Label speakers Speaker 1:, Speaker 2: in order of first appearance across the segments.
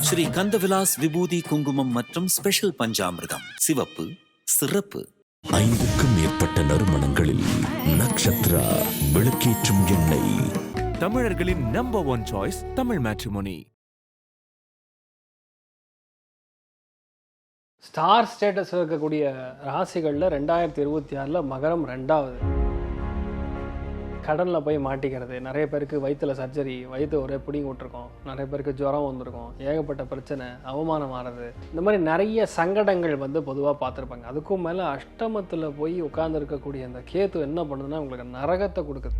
Speaker 1: ஸ்ரீ கந்தவிலாஸ் விபூதி குங்குமம் மற்றும் ஸ்பெஷல் பஞ்சாமிர்தம் சிவப்பு சிறப்பு.
Speaker 2: 5க்கும் மேற்பட்ட நறுமணங்களில் நக்ஷத்ரா விளக்கேற்றும் எண்ணெய்.
Speaker 3: தமிழர்களின் number 1 choice Tamil matrimony.
Speaker 4: Star status இருக்கக்கூடிய ராசிகளில் 2026 மகரம் 2வது. கடனில் போய் மாட்டிக்கிறது, நிறைய பேருக்கு வயிற்றில் சர்ஜரி, வயிற்று ஒரே பிடிங்கி விட்டுருக்கோம், நிறைய பேருக்கு ஜுரம் வந்திருக்கும், ஏகப்பட்ட பிரச்சனை, அவமானம் ஆகிறது, இந்த மாதிரி நிறைய சங்கடங்கள் பொதுவாக பார்த்துருப்பாங்க. அதுக்கும் மேலே அஷ்டமத்தில் போய் உட்கார்ந்துருக்கக்கூடிய அந்த கேத்து என்ன பண்ணுதுன்னா உங்களுக்கு நரகத்தை கொடுக்குது.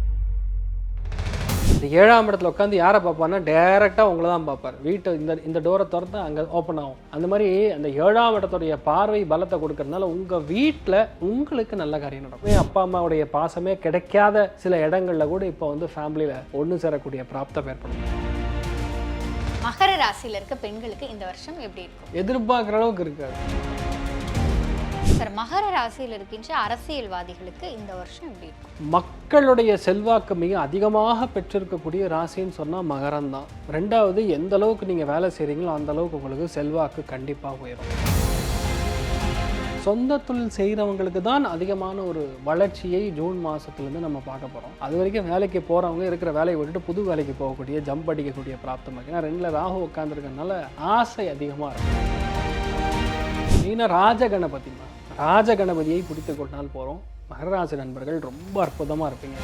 Speaker 4: இந்த 7ஆம் இடத்துல உட்காந்து யாரை பார்ப்பான்னா டேரெக்டாக உங்களை தான் பார்ப்பார். வீட்டை இந்த டோரை திறந்து அங்கே ஓப்பன் ஆகும். அந்த மாதிரி அந்த 7ஆம் இடத்துடைய பார்வை பலத்தை கொடுக்கறதுனால உங்கள் வீட்டில் உங்களுக்கு நல்ல காரியம் நடக்கும். அப்பா அம்மாவுடைய பாசமே கிடைக்காத சில இடங்களில் கூட இப்போ ஃபேமிலியில் ஒன்று சேரக்கூடிய பிராப்தம் ஏற்படும்.
Speaker 5: மகர ராசியில் இருக்க பெண்களுக்கு இந்த வருஷம் எப்படி இருக்கும்?
Speaker 4: எதிர்பார்க்குற அளவுக்கு இருக்காது.
Speaker 5: சார், மகர ராசியில் இருக்கின்ற அரசியல்வாதிகளுக்கு இந்த வருஷம் எப்படி இருக்கும்?
Speaker 4: மக்களுடைய செல்வாக்கு மிக அதிகமாக பெற்றிருக்கக்கூடிய ராசின்னு சொன்னால் மகரம் தான். 2வது, எந்த அளவுக்கு நீங்கள் வேலை செய்கிறீங்களோ அந்த அளவுக்கு உங்களுக்கு செல்வாக்கு கண்டிப்பாக உயரும். சொந்த தொழில் செய்கிறவங்களுக்கு தான் அதிகமான ஒரு வளர்ச்சியை ஜூன் மாதத்துலேருந்து நம்ம பார்க்க போகிறோம். அது வரைக்கும் வேலைக்கு போகிறவங்க இருக்கிற வேலையை விட்டுட்டு புது வேலைக்கு போகக்கூடிய, ஜம்ப் அடிக்கக்கூடிய பிராப்தம் இருக்குது. ஏன்னா 2ல் ராகு உட்காந்துருக்கனால ஆசை அதிகமாக இருக்கும். மெயினாக ராஜகணபதியை பிடித்து கொண்டால் போகிறோம். மகராசி நண்பர்கள் ரொம்ப அற்புதமாக இருப்பீங்க.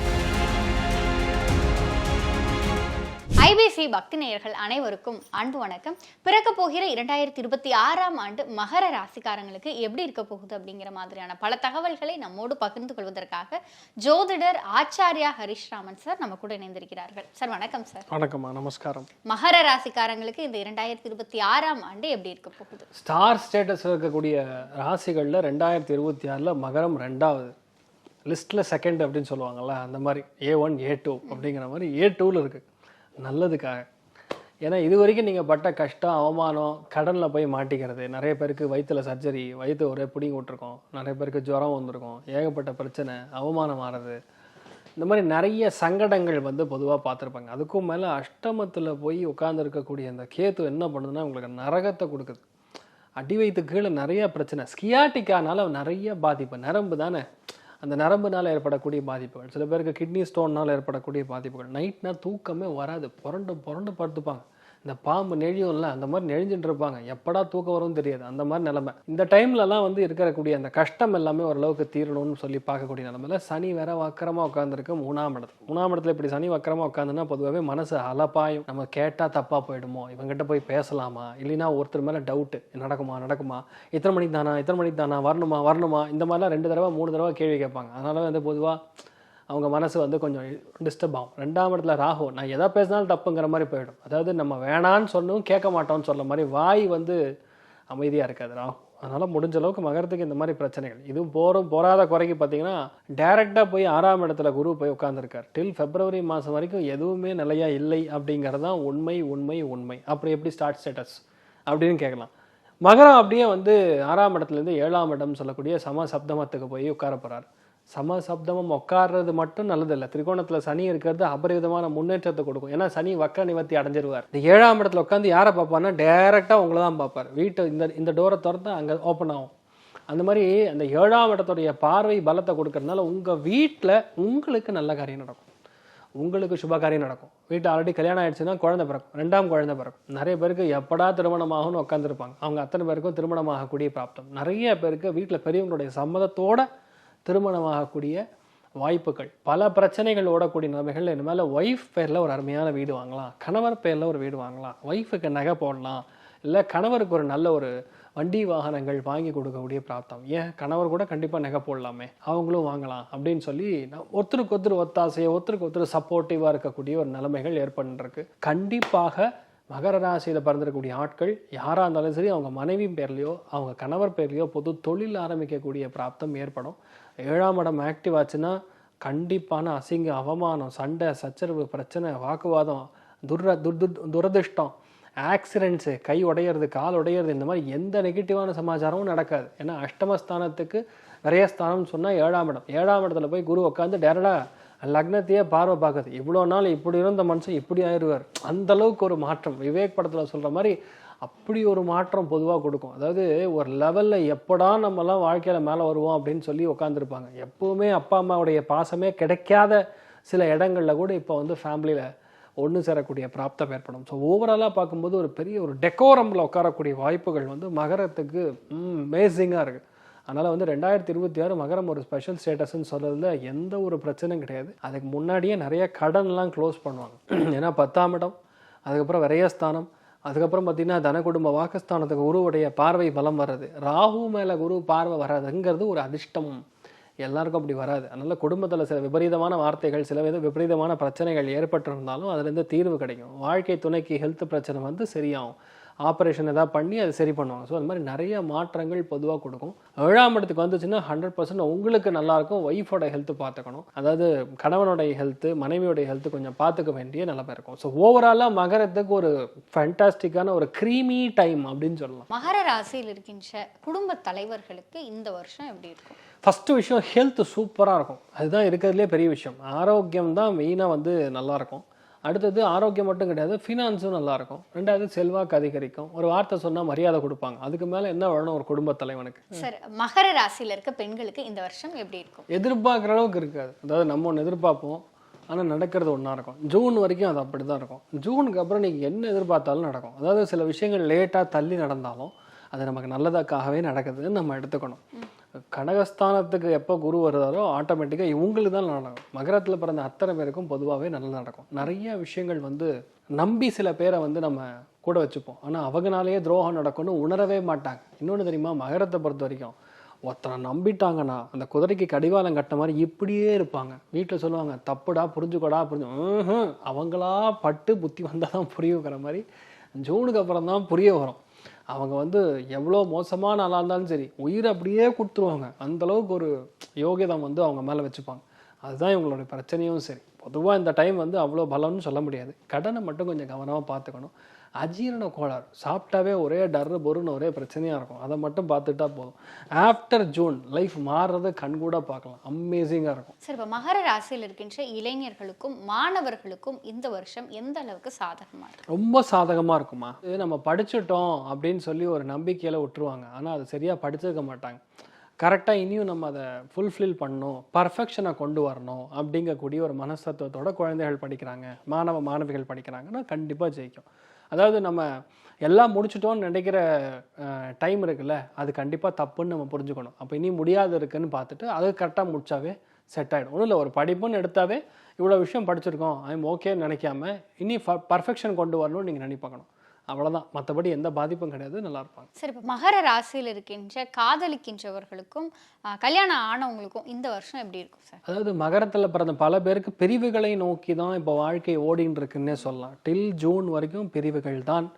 Speaker 5: ஐபிசி பக்தி நேயர்கள் அனைவருக்கும் அன்பு வணக்கம். பிறக்க போகிற 2026ஆம் ஆண்டு மகர ராசிக்காரங்களுக்கு எப்படி இருக்க போகுது அப்படிங்கிற மாதிரியான பல தகவல்களை நம்மோடு பகிர்ந்து கொள்வதற்காக ஜோதிடர் ஆச்சாரியா ஹரிஷ்ராமன் சார் நம்ம கூட இணைந்திருக்கிறார்கள். சார் வணக்கம் சார்.
Speaker 4: வணக்கம்மா, நமஸ்காரம்.
Speaker 5: மகர ராசிக்காரங்களுக்கு இந்த 2026ஆம் ஆண்டு எப்படி இருக்க போகுது?
Speaker 4: ஸ்டார் ஸ்டேட்டஸ் இருக்கக்கூடிய ராசிகளில் 2026 மகரம் 2வது. லிஸ்ட்டில் செகண்ட் அப்படின்னு சொல்லுவாங்கள்ல, அந்த மாதிரி A1 A2 அப்படிங்கிற மாதிரி A2ல் இருக்குது. நல்லதுக்காக. ஏன்னா இது வரைக்கும் நீங்கள் பட்ட கஷ்டம், அவமானம், கடனில் போய் மாட்டிக்கிறது, நிறைய பேருக்கு வயிற்றில் சர்ஜரி, வயிற்று ஒரே பிடிங்கி விட்டுருக்கோம், நிறைய பேருக்கு ஜுரம் வந்திருக்கும், ஏகப்பட்ட பிரச்சனை, அவமானம் ஆகிறது, இந்த மாதிரி நிறைய சங்கடங்கள் பொதுவாக பார்த்துருப்பாங்க. அதுக்கும் மேலே அஷ்டமத்தில் போய் உட்கார்ந்துருக்கக்கூடிய அந்த கேத்து என்ன பண்ணுதுன்னா உங்களுக்கு நரகத்தை கொடுக்குது. அடி வயிற்று கீழே நிறைய பிரச்சனை, ஸ்கியாட்டிக்கானால நிறைய பாதிப்பு, நரம்பு தானே, அந்த நரம்புனால் ஏற்படக்கூடிய பாதிப்புகள், சில பேருக்கு கிட்னி ஸ்டோன்னால் ஏற்படக்கூடிய பாதிப்புகள், நைட்னா தூக்கமே வராது, புரண்டு படுத்துப்பாங்க. இந்த பாம்பு நெழியும்ல அந்த மாதிரி நெழிஞ்சுட்டு இருப்பாங்க, எப்படா தூக்கம் வரும்னு தெரியாது, அந்த மாதிரி நிலைமை. இந்த டைம்லலாம் இருக்கக்கூடிய அந்த கஷ்டம் எல்லாமே ஓரளவுக்கு தீரணும்னு சொல்லி பார்க்கக்கூடிய நிலைமையில சனி வேற வக்கரமாக உட்காந்துருக்கு 3ஆம் இடத்துல. இப்படி சனி வக்கரமாக உட்காந்துன்னா பொதுவாகவே மனசு அலப்பாயும், நம்ம கேட்டால் தப்பாக போயிடுமோ, இவங்ககிட்ட போய் பேசலாமா, இல்லைன்னா ஒருத்தர் மேலே டவுட்டு, நடக்குமா, இத்தனை மணிக்கு தானா, வரணுமா, இந்த மாதிரிலாம் 2 தடவை 3 தடவை கேள்வி கேட்பாங்க. அதனால பொதுவாக அவங்க மனசு கொஞ்சம் டிஸ்டர்ப் ஆகும். 2ஆம் இடத்துல ராகு, நான் எதை பேசினாலும் தப்புங்கிற மாதிரி போயிடும். அதாவது நம்ம வேணான்னு சொன்னோம் கேட்க மாட்டோம்னு சொல்ல மாதிரி வாய் அமைதியாக இருக்காது ராகு. அதனால் முடிஞ்ச அளவுக்கு மகரத்துக்கு இந்த மாதிரி பிரச்சனைகள் இதுவும் போராத குறைக்கு பார்த்தீங்கன்னா டைரெக்டாக போய் 6ஆம் இடத்துல குரு போய் உட்காந்துருக்கார். டில் February மாதம் வரைக்கும் எதுவுமே நிலையாக இல்லை அப்படிங்கிறது தான் உண்மை. அப்படி எப்படி ஸ்டார்ட் ஸ்டேட்டஸ் அப்படின்னு கேட்கலாம். மகரம் அப்படியே 6ஆம் இடத்துலேருந்து 7ஆம் இடம் சொல்லக்கூடிய சமசப்தமத்துக்கு போய் உட்கார போகிறார். சமசப்தமம் உட்கார்றது மட்டும் நல்லதில்லை. திரிகோணத்தில் சனி இருக்கிறது அபரிவிதமான முன்னேற்றத்தை கொடுக்கும். ஏன்னா சனி வக்கர நிவர்த்தி அடைஞ்சிருவார். இந்த 7ஆம் இடத்துல உட்காந்து யாரை பார்ப்பார்னா டேரெக்டாக உங்களை தான் பார்ப்பார். வீட்டை இந்த டோரை திறந்து அங்கே ஓப்பன் ஆகும். அந்த மாதிரி அந்த 7ஆம் இடத்துடைய பார்வை பலத்தை கொடுக்கறதுனால உங்கள் வீட்டில் உங்களுக்கு நல்ல காரியம் நடக்கும், உங்களுக்கு சுப காரியம் நடக்கும். வீட்டில் ஆல்ரெடி கல்யாணம் ஆயிடுச்சுன்னா குழந்தை பிறக்கும், 2ஆம் குழந்தை பிறக்கும். நிறைய பேருக்கு எப்படா திருமணமாகும்னு உட்காந்துருப்பாங்க. அவங்க அத்தனை பேருக்கும் திருமணமாகக்கூடிய பிராப்தம். நிறைய பேருக்கு வீட்டில் பெரியவங்களுடைய சம்மதத்தோட திருமணமாகக்கூடிய வாய்ப்புகள், பல பிரச்சனைகள் ஓடக்கூடிய நிலைமைகள். இனிமேல் ஒய்ஃப் பேரில் ஒரு அருமையான வீடு வாங்கலாம், கணவர் பேரில் ஒரு வீடு வாங்கலாம், ஒய்ஃபுக்கு நகை போடலாம், இல்லை கணவருக்கு ஒரு நல்ல ஒரு வண்டி வாகனங்கள் வாங்கி கொடுக்கக்கூடிய பிராப்தம். ஏன் கணவர் கூட கண்டிப்பாக நகை போடலாமே, அவங்களும் வாங்கலாம் அப்படின்னு சொல்லி ஒருத்தருக்கு ஒருத்தர் ஒத்தாசையை, ஒருத்தருக்கு ஒருத்தர் சப்போர்ட்டிவாக இருக்கக்கூடிய ஒரு நிலைமைகள் ஏற்பட்டுருக்கு. கண்டிப்பாக மகர ராசியில் பிறந்திருக்கக்கூடிய ஆட்கள் யாராக இருந்தாலும் சரி, அவங்க மனைவி பேர்லையோ அவங்க கணவர் பேர்லையோ பொது தொழில் ஆரம்பிக்கக்கூடிய பிராப்தம் ஏற்படும். 7ஆம் இடம் ஆக்டிவ் ஆச்சுன்னா கண்டிப்பான அசிங்க, அவமானம், சண்டை, சச்சரவு, பிரச்சனை, வாக்குவாதம், துரதிர்ஷ்டம், ஆக்சிடென்ட்ஸு, கை உடையிறது, கால் உடையிறது, இந்த மாதிரி எந்த நெகட்டிவான சமாச்சாரமும் நடக்காது. ஏன்னா அஷ்டமஸ்தானத்துக்கு நிறைய ஸ்தானம்னு சொன்னால் 7ஆம் இடம். 7ஆம் இடத்துல போய் குரு உட்காந்து டேரக்டாக லக்னத்தையே பார்வை பார்க்குது. இவ்வளோ நாள் இப்படி இருந்த மனுஷன் இப்படி ஆயிடுவார். அந்தளவுக்கு ஒரு மாற்றம். விவேக் படத்தில் சொல்கிற மாதிரி அப்படி ஒரு மாற்றம் பொதுவாக கொடுக்கும். அதாவது ஒரு லெவலில் எப்படா நம்மலாம் வாழ்க்கையில் மேலே வருவோம் அப்படின்னு சொல்லி உட்காந்துருப்பாங்க. எப்போவுமே அப்பா அம்மாவுடைய பாசமே கிடைக்காத சில இடங்களில் கூட இப்போ வந்து ஃபேமிலியில் ஒன்று சேரக்கூடிய பிராப்தம் ஏற்படும். ஸோ ஓவராலாக பார்க்கும்போது ஒரு பெரிய ஒரு டெக்கோரமில் உட்காரக்கூடிய வாய்ப்புகள் வந்து மகரத்துக்கு அமேசிங்காக இருக்குது. அதனால் வந்து 2026 மகரம் ஒரு ஸ்பெஷல் ஸ்டேட்டஸ்ன்னு சொல்கிறதுல எந்த ஒரு பிரச்சனையும் கிடையாது. அதுக்கு முன்னாடியே நிறைய கடன்லாம் க்ளோஸ் பண்ணுவாங்க. ஏன்னா 10ஆம் இடம், அதுக்கப்புறம் விரயஸ்தானம், அதுக்கப்புறம் பார்த்திங்கன்னா தன குடும்ப வாக்குஸ்தானத்துக்கு குருவுடைய பார்வை பலம் வர்றது, ராகு மேலே குரு பார்வை வர்றதுங்கிறது ஒரு அதிர்ஷ்டம். எல்லாருக்கும் அப்படி வராது. அதனால் குடும்பத்தில் சில விபரீதமான வார்த்தைகள், சில விபரீதமான பிரச்சனைகள் ஏற்பட்டிருந்தாலும் அதுலேருந்து தீர்வு கிடைக்கும். வாழ்க்கை துணைக்கு ஹெல்த் பிரச்சனை வந்து சரியாகும். ஆப்ரேஷன் எதாவது பண்ணி அதை சரி பண்ணுவாங்க. ஸோ அந்த மாதிரி நிறைய மாற்றங்கள் பொதுவாக கொடுக்கும். 7ஆம் இடத்துக்கு வந்துச்சுன்னா 100% உங்களுக்கு நல்லாயிருக்கும். ஒய்ஃபோட ஹெல்த்து பார்த்துக்கணும். அதாவது கணவனுடைய ஹெல்த்து, மனைவியோடைய ஹெல்த்து கொஞ்சம் பார்த்துக்க வேண்டிய நிலைமை இருக்கும். ஸோ ஓவராலாக மகரத்துக்கு ஒரு ஃபேண்டாஸ்டிக்கான ஒரு க்ரீமி டைம் அப்படின்னு சொல்லலாம்.
Speaker 5: மகர ராசியில் இருக்கின்ற குடும்ப தலைவர்களுக்கு இந்த வருஷம் எப்படி இருக்கும்?
Speaker 4: ஃபஸ்ட்டு விஷயம் ஹெல்த் சூப்பராக இருக்கும். அதுதான் இருக்கிறதுலே பெரிய விஷயம். ஆரோக்கியம் தான் மெயினாக வந்து நல்லாயிருக்கும். அடுத்தது ஆரோக்கியம் மட்டும் கிடையாது, ஃபினான்ஸும் நல்லாயிருக்கும். ரெண்டாவது செல்வாக்கு அதிகரிக்கும். ஒரு வார்த்தை சொன்னால் மரியாதை கொடுப்பாங்க. அதுக்கு மேலே என்ன வேணும் ஒரு குடும்ப தலைவனுக்கு?
Speaker 5: சார், மகர ராசியில் இருக்க பெண்களுக்கு இந்த வருஷம் எப்படி இருக்கும்?
Speaker 4: எதிர்பார்க்குற அளவுக்கு இருக்காது. அதாவது நம்ம ஒன்று எதிர்பார்ப்போம், ஆனால் நடக்கிறது ஒன்றா இருக்கும். ஜூன் வரைக்கும் அது அப்படி தான் இருக்கும். ஜூனுக்கு அப்புறம் நீங்கள் என்ன எதிர்பார்த்தாலும் நடக்கும். அதாவது சில விஷயங்கள் லேட்டாக தள்ளி நடந்தாலும் அது நமக்கு நல்லதுக்காகவே நடக்குதுன்னு நம்ம எடுத்துக்கணும். கடகஸ்தானத்துக்கு எப்போ குரு வருதாரோ ஆட்டோமேட்டிக்காக இவங்களுக்கு தான் நடக்கும். மகரத்தில் பிறந்த அத்தனை பேருக்கும் பொதுவாகவே நல்லா நடக்கும். நிறைய விஷயங்கள் வந்து நம்பி சில பேரை வந்து நம்ம கூட வச்சுப்போம். ஆனால் அவங்கனாலேயே துரோகம் நடக்கும்னு உணரவே மாட்டாங்க. இன்னொன்று தெரியுமா, மகரத்தை பொறுத்த வரைக்கும் ஒருத்தனை நம்பிட்டாங்கன்னா அந்த குதிரைக்கு கடிவாளம் கட்ட மாதிரி இப்படியே இருப்பாங்க. வீட்டில் சொல்லுவாங்க, தப்புடா புரிஞ்சுக்கோடா அவங்களா பட்டு புத்தி வந்தால் தான் புரியுங்கிற மாதிரி ஜூனுக்கு அப்புறம் தான் புரிய வரும். அவங்க வந்து எவ்வளோ மோசமான ஆளாக இருந்தாலும் சரி உயிரை அப்படியே கொடுத்துருவாங்க. அந்தளவுக்கு ஒரு யோகிதம் வந்து அவங்க மேலே வச்சுப்பாங்க. அதுதான் இவங்களோட பிரச்சனையும் சரி. பொதுவாக இந்த டைம் வந்து அவ்வளோ பலம்னு சொல்ல முடியாது. கடனை மட்டும் கொஞ்சம் கவனமாக பார்த்துக்கணும். அஜீரண கோளாறு சாப்பிட்டாவே ஒரே டர்ரு பொருன்னு ஒரே பிரச்சனையாக இருக்கும். அதை மட்டும் பார்த்துட்டா போதும். ஆஃப்டர் ஜூன் லைஃப் மாறுறதை கண்கூட பார்க்கலாம். அமேசிங்காக இருக்கும்.
Speaker 5: சார், இப்போ மகர ராசியில் இருக்கின்ற இளைஞர்களுக்கும் மாணவர்களுக்கும் இந்த வருஷம் எந்த அளவுக்கு சாதகமாக இருக்கும்?
Speaker 4: ரொம்ப சாதகமாக இருக்குமா. இது நம்ம படிச்சுட்டோம் அப்படின்னு சொல்லி ஒரு நம்பிக்கையில் விட்டுருவாங்க. ஆனால் அது சரியாக படிச்சிருக்க மாட்டாங்க. கரெக்டாக இனியும் நம்ம அதை ஃபுல்ஃபில் பண்ணணும், பர்ஃபெக்ஷனை கொண்டு வரணும் அப்படிங்கக்கூடிய ஒரு மனசத்துவத்தோட குழந்தைகள் படிக்கிறாங்க, மாணவிகள் படிக்கிறாங்கன்னா கண்டிப்பாக ஜெயிக்கும். அதாவது நம்ம எல்லாம் முடிச்சிட்டோன்னு நினைக்கிற டைம் இருக்குல்ல, அது கண்டிப்பாக தப்புன்னு நம்ம புரிஞ்சுக்கணும். அப்போ இனி முடியாது இருக்குன்னு பார்த்துட்டு அது கரெக்டாக முடிச்சாவே செட் ஆகிடும். ஒன்றும் இல்லை, ஒரு படிப்புன்னு எடுத்தாவே இவ்வளோ விஷயம் படிச்சிருக்கோம் ஐம் ஓகேன்னு நினைக்காம இனி பர்ஃபெக்ஷன் கொண்டு வரணும்னு நீங்கள் நினைப்பாக்கணும். அவ்வளோதான், மற்றபடி எந்த பாதிப்பும் கிடையாது, நல்லா இருப்பாங்க.
Speaker 5: சரி, இப்போ மகர ராசியில் இருக்கின்ற காதலிக்கின்றவர்களுக்கும் கல்யாணம் ஆனவங்களுக்கும் இந்த வருஷம் எப்படி இருக்கும் சார்?
Speaker 4: அதாவது மகரத்தில் பிறந்த பல பேருக்கு பிரிவுகளை நோக்கி தான் இப்போ வாழ்க்கை ஓடின்னு இருக்குன்னே சொல்லலாம். டில் ஜூன் வரைக்கும் பிரிவுகள் தான்.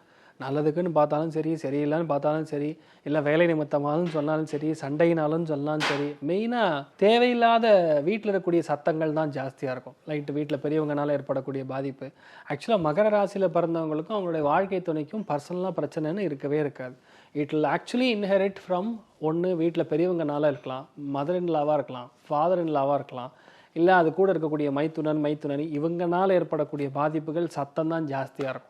Speaker 4: நல்லதுக்குன்னு பார்த்தாலும் சரி, சரியில்லைன்னு பார்த்தாலும் சரி, இல்லை வேலை நிமித்தமாலும் சொன்னாலும் சரி, சண்டையினாலும் சொன்னாலும் சரி, மெயினாக தேவையில்லாத வீட்டில் இருக்கக்கூடிய சத்தங்கள் தான் ஜாஸ்தியாக இருக்கும். லைட்டு வீட்டில் பெரியவங்கனால ஏற்படக்கூடிய பாதிப்பு. ஆக்சுவலாக மகர ராசியில் பிறந்தவங்களுக்கும் அவங்களுடைய வாழ்க்கை துணைக்கும் பர்சனலாக பிரச்சனைன்னு இருக்கவே இருக்காது. It will actually inherit from ஒன்று வீட்டில் பெரியவங்கனால இருக்கலாம், மதர் இன் லாவாக இருக்கலாம், ஃபாதர் இன் லாவாக இருக்கலாம், இல்லை அது கூட இருக்கக்கூடிய மைத்துனரி இவங்கனால ஏற்படக்கூடிய பாதிப்புகள் சத்தம் தான் ஜாஸ்தியாக இருக்கும்.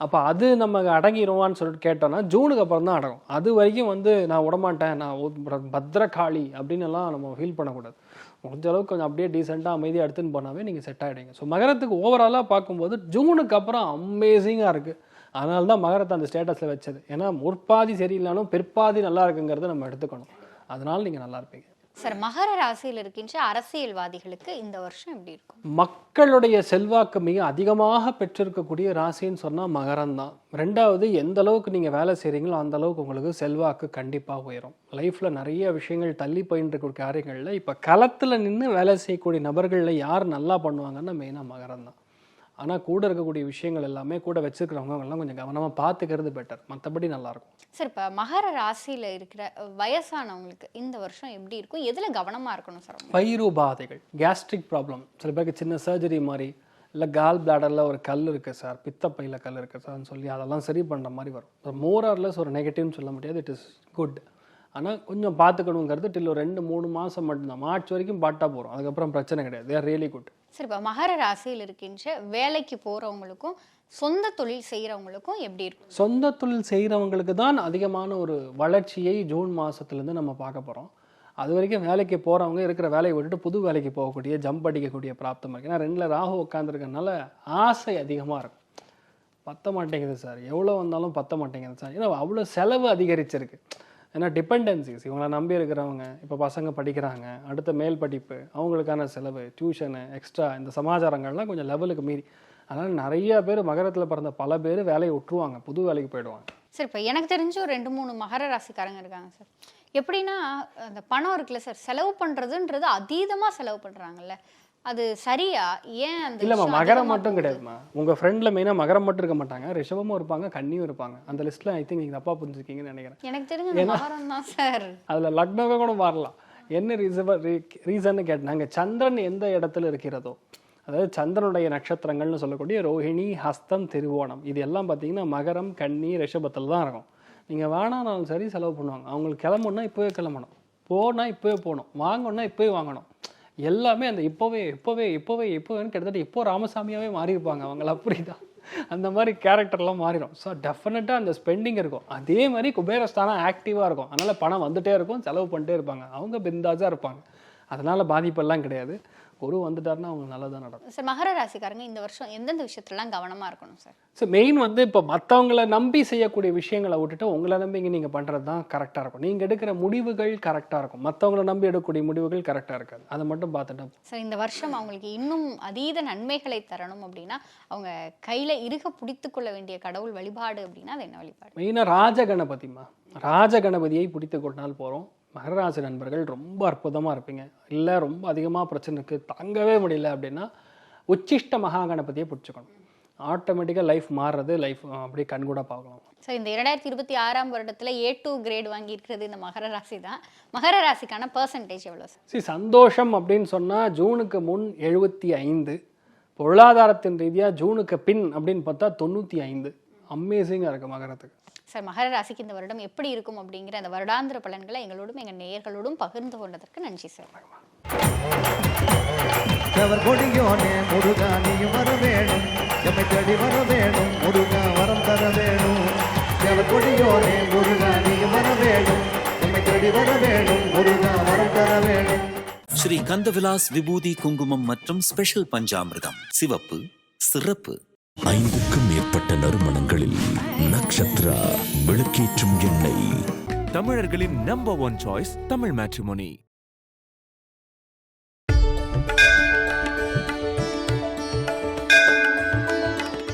Speaker 4: அப்போ அது நம்ம அடங்கிடுவான்னு சொல்லிட்டு கேட்டோன்னா ஜூனுக்கு அப்புறம் தான் அடங்கும். அது வரைக்கும் வந்து நான் விடமாட்டேன், நான் பத்ரகாளி அப்படின்னு எல்லாம் நம்ம ஃபீல் பண்ணக்கூடாது. முடிஞ்ச அளவுக்கு கொஞ்சம் அப்படியே டீசெண்டாக அமைதியாக எடுத்துன்னு போனாவே நீங்கள் செட் ஆகிடுங்க. ஸோ மகரத்துக்கு ஓவராலாக பார்க்கும்போது ஜூனுக்கு அப்புறம் அமேசிங்காக இருக்குது. அதனால தான் மகரத்தை அந்த ஸ்டேட்டஸில் வச்சது. ஏன்னா முற்பாதி சரியில்லைனாலும் பிற்பாதி நல்லா இருக்குங்கிறத நம்ம எடுத்துக்கணும். அதனால் நீங்கள் நல்லா இருப்பீங்க.
Speaker 5: சார், மகர ராசியில் இருக்கின்ற அரசியல்வாதிகளுக்கு இந்த வருஷம் எப்படி இருக்கும்?
Speaker 4: மக்களுடைய செல்வாக்கு மிக அதிகமாக பெற்றிருக்கக்கூடிய ராசின்னு சொன்னால் மகரம் தான். ரெண்டாவது, எந்த அளவுக்கு நீங்கள் வேலை செய்கிறீங்களோ அந்த அளவுக்கு உங்களுக்கு செல்வாக்கு கண்டிப்பாக உயரும். லைஃப்பில் நிறைய விஷயங்கள் தள்ளி போயின்னு இருக்க காரியங்களில் இப்போ களத்தில் நின்று வேலை செய்யக்கூடிய நபர்களில் யார் நல்லா பண்ணுவாங்கன்னா மெயினாக மகரம் தான். ஆனால் கூட இருக்கக்கூடிய விஷயங்கள் எல்லாமே கூட வச்சுருக்கிறவங்க எல்லாம் கொஞ்சம் கவனமாக பார்த்துக்கிறது பெட்டர். மற்றபடி நல்லாயிருக்கும்.
Speaker 5: சார், இப்போ மகர ராசியில் இருக்கிற வயசானவங்களுக்கு இந்த வருஷம் எப்படி இருக்கும்? எதில் கவனமாக இருக்கணும் சார்?
Speaker 4: வயிறு உபாதைகள், கேஸ்ட்ரிக் ப்ராப்ளம், சில பேருக்கு சின்ன சர்ஜரி மாதிரி, இல்லை கால் பிளாடரில் ஒரு கல் இருக்குது சார், பித்தப்பையில் கல் இருக்குது சார்னு சொல்லி அதெல்லாம் சரி பண்ணுற மாதிரி வரும். மோரார்லெஸ் ஒரு நெகட்டிவ்னு சொல்ல முடியாது, இட் இஸ் குட். ஆனால் கொஞ்சம் பார்த்துக்கணுங்கிறது டில் ஒரு 2-3 மாதம் மட்டும்தான். மார்ச் வரைக்கும் பாட்டா போகிறோம், அதுக்கப்புறம் பிரச்சனை கிடையாது. தேர் ரியலி குட்.
Speaker 5: சரி, இப்போ மகர ராசியில் இருக்கின்ற வேலைக்கு போகிறவங்களுக்கும் சொந்த தொழில் செய்கிறவங்களுக்கும் எப்படி இருக்கும்?
Speaker 4: சொந்த தொழில் செய்கிறவங்களுக்கு தான் அதிகமான ஒரு வளர்ச்சியை ஜூன் மாதத்துலேருந்து நம்ம பார்க்க போகிறோம். அது வரைக்கும் வேலைக்கு போகிறவங்க இருக்கிற வேலையை விட்டுட்டு புது வேலைக்கு போகக்கூடிய, ஜம்ப் அடிக்கக்கூடிய பிராப்தம் இருக்குது. ஏன்னா 2ல் ராகு உட்காந்துருக்கனால ஆசை அதிகமாக இருக்கும். பத்த மாட்டேங்குது சார், எவ்வளோ வந்தாலும் பத்த மாட்டேங்குது சார், ஏன்னா அவ்வளோ செலவு அதிகரிச்சிருக்கு. ஏன்னா டிபெண்டன்சிஸ், இவங்களை நம்பி இருக்கிறவங்க, இப்போ பசங்க படிக்கிறாங்க, அடுத்த மேல் படிப்பு, அவங்களுக்கான செலவு, டியூஷனு, எக்ஸ்ட்ரா இந்த சமாச்சாரங்கள்லாம் கொஞ்சம் லெவலுக்கு மீறி. அதனால் நிறைய பேர் மகரத்தில் பிறந்த பல பேர் வேலையை விட்டுருவாங்க, புது வேலைக்கு போயிடுவாங்க.
Speaker 5: சார், இப்போ எனக்கு தெரிஞ்ச ஒரு 2-3 மகர ராசிக்காரங்க இருக்காங்க சார். எப்படின்னா அந்த பணம் இருக்குல்ல சார், செலவு பண்ணுறதுன்றது அதீதமாக செலவு பண்ணுறாங்கல்ல, அது சரியா? ஏன் அந்த
Speaker 4: இல்லைம்மா, மகரம் மட்டும் கிடையாதுமா. உங்கள் ஃப்ரெண்டில் மெயினாக மகரம் மட்டும் இருக்க மாட்டாங்க, ரிஷபமும் இருப்பாங்க, கன்னியும் இருப்பாங்க. அந்த லிஸ்ட்டில் ஐ திங்க் நீங்கள் தப்பாக புரிஞ்சுருக்கீங்கன்னு நினைக்கிறேன்.
Speaker 5: எனக்கு தெரிஞ்ச மகரம் தான் சார்.
Speaker 4: அதில் லக்னோவை கூட மாறலாம். என்ன ரீசன்னு கேட்டாங்க, சந்திரன் எந்த இடத்துல இருக்கிறதோ, அதாவது சந்திரனுடைய நட்சத்திரங்கள்னு சொல்லக்கூடிய ரோஹிணி, ஹஸ்தம், திருவோணம், இது எல்லாம் பார்த்தீங்கன்னா மகரம், கன்னி, ரிஷபத்தில் தான் இருக்கும். நீங்கள் வேணானாலும் சரி செலவு பண்ணுவாங்க. அவங்களுக்கு கிளம்பணுன்னா இப்போவே கிளம்பணும், போனால் இப்போவே போகணும், வாங்கணுன்னா இப்போவே வாங்கணும். எல்லாமே அந்த இப்போவேன்னு கிட்டத்தட்ட இப்போ ராமசாமியாகவே மாறியிருப்பாங்க அவங்கள. அப்படிதான் அந்த மாதிரி கேரக்டர்லாம் மாறிடும். ஸோ டெஃபினட்டாக அந்த ஸ்பெண்டிங் இருக்கும். அதே மாதிரி குபேரஸ்தானம் ஆக்டிவாக இருக்கும். அதனால் பணம் வந்துகிட்டே இருக்கும், செலவு பண்ணிட்டே இருப்பாங்க. அவங்க பிந்தாஜாக இருப்பாங்க. அதனால் பாதிப்பெல்லாம் கிடையாது. குரு வந்துட்டாருன்னா அவங்க நல்லதாக நடக்கும்.
Speaker 5: சார், மகர ராசிக்காரங்க இந்த வருஷம் எந்தெந்த விஷயத்துலலாம் கவனமாக இருக்கணும் சார்?
Speaker 4: சார், மெயின் இப்போ மற்றவங்களை நம்பி செய்யக்கூடிய விஷயங்களை விட்டுட்டு உங்களை நம்பி இங்கே நீங்கள் பண்ணுறது தான் கரெக்டாக இருக்கும். நீங்கள் எடுக்கிற முடிவுகள் கரெக்டாக இருக்கும், மற்றவங்களை நம்பி எடுக்கக்கூடிய முடிவுகள் கரெக்டாக இருக்காது. அதை மட்டும் பார்த்துட்டா
Speaker 5: சார், இந்த வருஷம் அவங்களுக்கு இன்னும் அதீத நன்மைகளை தரணும் அப்படின்னா அவங்க கையில் இருக பிடித்து கொள்ள வேண்டிய கடவுள் வழிபாடு அப்படின்னா அது என்ன வழிபாடு?
Speaker 4: மெயினாக ராஜகணபதிமா. ராஜகணபதியை பிடித்து கொண்டால் போகிறோம். மகராசி நண்பர்கள் ரொம்ப அற்புதமாக இருப்பீங்க. இல்லை ரொம்ப அதிகமாக பிரச்சனைக்கு தாங்கவே முடியல அப்படின்னா உச்சிஷ்ட மகா கணபதியை பிடிச்சிக்கணும். ஆட்டோமேட்டிக்காக லைஃப் மாறுறது, லைஃப் அப்படியே கண்கூட பார்க்கலாம்.
Speaker 5: சார், இந்த 2026 வருடத்தில் A2 கிரேட் வாங்கியிருக்கிறது இந்த மகர ராசி தான். மகர ராசிக்கான பர்சன்டேஜ் எவ்வளோ சார்?
Speaker 4: சந்தோஷம் அப்படின்னு சொன்னால் ஜூனுக்கு முன் 75, பொருளாதாரத்தின் ரீதியாக ஜூனுக்கு பின் அப்படின்னு பார்த்தா 95. அமேசிங்காக இருக்குது மகரத்துக்கு.
Speaker 5: சார், மகர ராசிக்கு இந்த வருடம் எப்படி இருக்கும் அப்படிங்கிற அந்த வருடாந்திர பலன்களை எங்களோடும் எங்கள் நேயர்களோடும் பகிர்ந்து கொண்டதற்கு நன்றி சார்.
Speaker 6: அவர் கொடியோனே முருகா நீயும் வர வேணும், எம்மை தேடி வர வேணும், முருகா வரம் தர வேணும். அவர் கொடியோனே முருகா நீயும் வர வேணும், எம்மை தேடி வர வேணும், முருகா வரம் தர வேணும்.
Speaker 1: ஸ்ரீ கந்தவிலாஸ் விபூதி குங்குமம் மற்றும் ஸ்பெஷல் பஞ்சாமிர்தம். சிவப்பு, சிறப்பு.
Speaker 2: 5க்கும் மேற்பட்ட நறுமணங்களில் நக்ஷத்ரா விளக்கேற்றும் எண்ணெய்.
Speaker 3: தமிழர்களின் நம்பர் 1 சாய்ஸ் தமிழ் மேட்ரிமோனி.